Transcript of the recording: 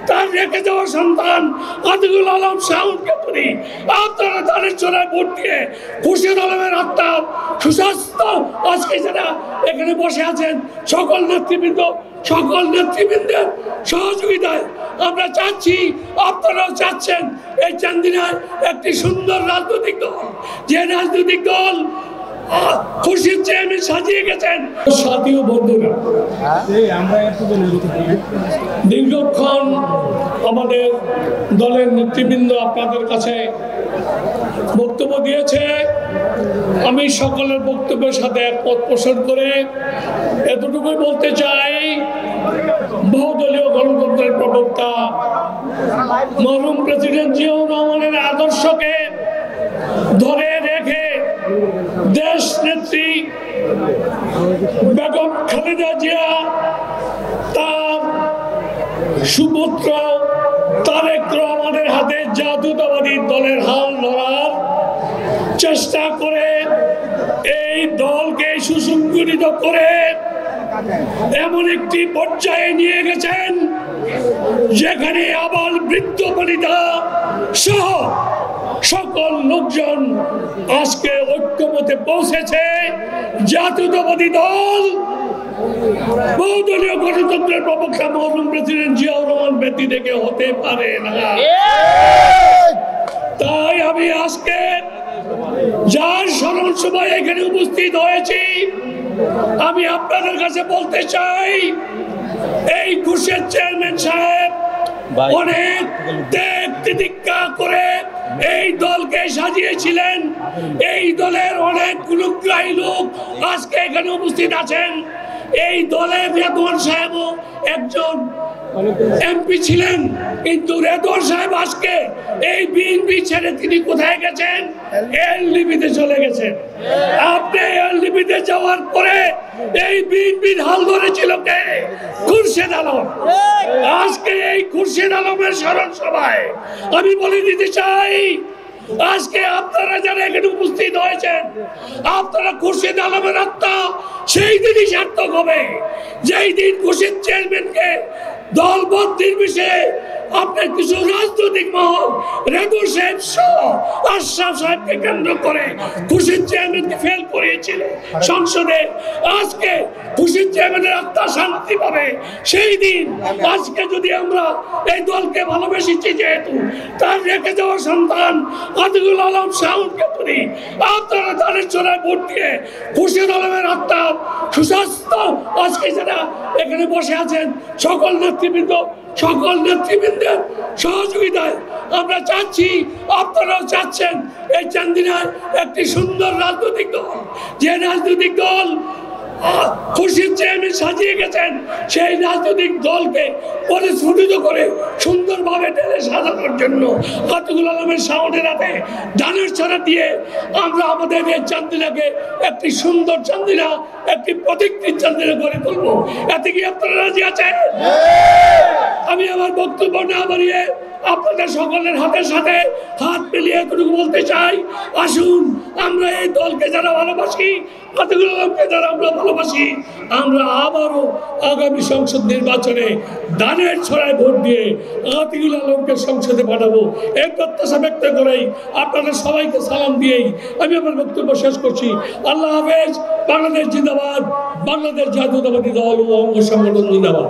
তার রেখে যাওয়া সন্তান আতিকুল আলম শাওনকে করি আপনারা তাদের চড়ায় ভোট দিয়ে খুরশিদ আলমের আত্মা সুস্বাস্থ্য আজকে যারা এখানে বসে আছেন সকল নেতৃবৃন্দের সহযোগিতায় আমরা চাচ্ছি, আপনারাও চাচ্ছেন এই চান্দিনার একটি সুন্দর রাজনৈতিক দল, যে রাজনৈতিক দল খুরশিদ চেয়ারম্যান সাজিয়ে গেছেন। সাথী ও বন্ধুরা, দীর্ঘক্ষণ আমাদের দলের নেতৃবৃন্দ আপনাদের কাছে বক্তব্য দিয়েছে। আমি সকলের বক্তব্যের সাথে একমত পোষণ করে এতটুকুই বলতে চাই, বহুদলীয় গণতন্ত্রের প্রবক্তা মরহুম প্রেসিডেন্ট জিয়াউর রহমানের আদর্শকে ধরে রেখে দেশ নেত্রী বেগম খালেদা জিয়া তার সুপুত্র তারেক রহমানের হাতে জাতীয়তাবাদী দলের হাল ধরার চেষ্টা করে এই দলকে সুসংগঠিত করে এমন একটি পর্যায়ে নিয়ে গেছেন যেখানে আবাল বৃদ্ধ বনিতা সহ সকল লোকজন আজকে ঐক্যমতে পৌঁছেছে। জাতীয়তাবাদী দল বহুদলীয় গণতন্ত্রের প্রবক্তা মরহুম প্রেসিডেন্ট জিয়াউর রহমান ব্যক্তি থেকে হতে পারে না। তাই আমি আজকে যার স্মরণ সভায় এখানে উপস্থিত হয়েছি, আমি আপনাদের কাছে বলতে চাই, এই খুরশিদ চেয়ারম্যান সাহেব অনেক ত্যাগ তিতিক্ষা করে এই দলকে সাজিয়েছিলেন। এই দলের অনেক গুণগ্রাহী লোক আজকে এখানে উপস্থিত আছেন। এই দলের রেদওয়ান সাহেবও একজন এমপি ছিলেন, কিন্তু রেদওয়ান সাহেব আজকে এই বিএনপি ছেড়ে তিনি কোথায় গেছেন? এলডিপিতে চলে গেছেন। আপনি এলডিপিতে যাওয়ার পরে এই বিএনপির হাল ধরেছিল কে? খুরশিদ আলম। আজকে এই খুরশিদ আলমের স্মরণ সভায় আমি বলে দিতে চাই, আজকে আপনারা যারা এখানে উপস্থিত হয়েছেন, আপনারা খুরশিদ আলমের আত্মা সেই দিনই সার্থক হবে যেই দিন খুরশিদ চেয়ারম্যানকে দলবদ্ধ নির্বিশেষে আপনার কিছু রাজনৈতিক মহল রেদু সাহেব সহ আশরাফ সাহেবকে কেন্দ্র করে খুরশিদ চেয়ারম্যানকে ফেল করিয়েছিল সংসদে। আজকে খুরশিদ চেয়ারম্যানের আত্মা শান্তি পাবে সেই দিন। আজকে যদি আমরা এই দলকে ভালোবেসেছি, যেহেতু তার রেখে যাওয়া সন্তান আতিকুল আলম শাওনকে করি আপনারা তাদের চড়ায় ভোট দিয়ে খুরশিদ আলমের আত্মা সুস্বাস্থ্য আজকে যারা এখানে বসে আছেন সকল নেতৃবৃন্দের সহযোগিতায় আমরা চাচ্ছি, আপনারাও চাচ্ছেন এই চান্দিনার একটি সুন্দর রাজনৈতিক দল, যে রাজনৈতিক দল খুরশিদ চেয়ারম্যান সাজিয়ে গেছেন, সেই রাজনৈতিক দলকে পরিস্ফুটিত করে সুন্দরভাবে ঢেলে সাজানোর জন্য আতিকুল আলমের শাওনের হাতে ধানের ছড়া দিয়ে আমরা আমাদের এই চান্দিনাকে একটি সুন্দর চান্দিনা, একটি প্রতীকী চান্দিনা করে তুলব। এতে কি আপনারা রাজি আছেন? আমি আমার বক্তব্য না বাড়িয়ে আপনাদের সকলের হাতের সাথে হাত মিলিয়ে এতটুকু বলতে চাই, আসুন আমরা এই দলকে যারা ভালোবাসি, আতিকুল আলমকে যারা আমরা ভালোবাসি, আমরা আবারও আগামী সংসদ নির্বাচনে দানের ছড়ায় ভোট দিয়ে আতিকুল আলমকে সংসদে পাঠাবো। এই প্রত্যাশা ব্যক্ত করেই আপনাদের সবাইকে সালাম দিয়েই আমি আমার বক্তব্য শেষ করছি। আল্লাহ হাফেজ। বাংলাদেশ জিন্দাবাদ। বাংলাদেশ জাতীয়তাবাদী দল ও অঙ্গ সংগঠন জিন্দাবাদ।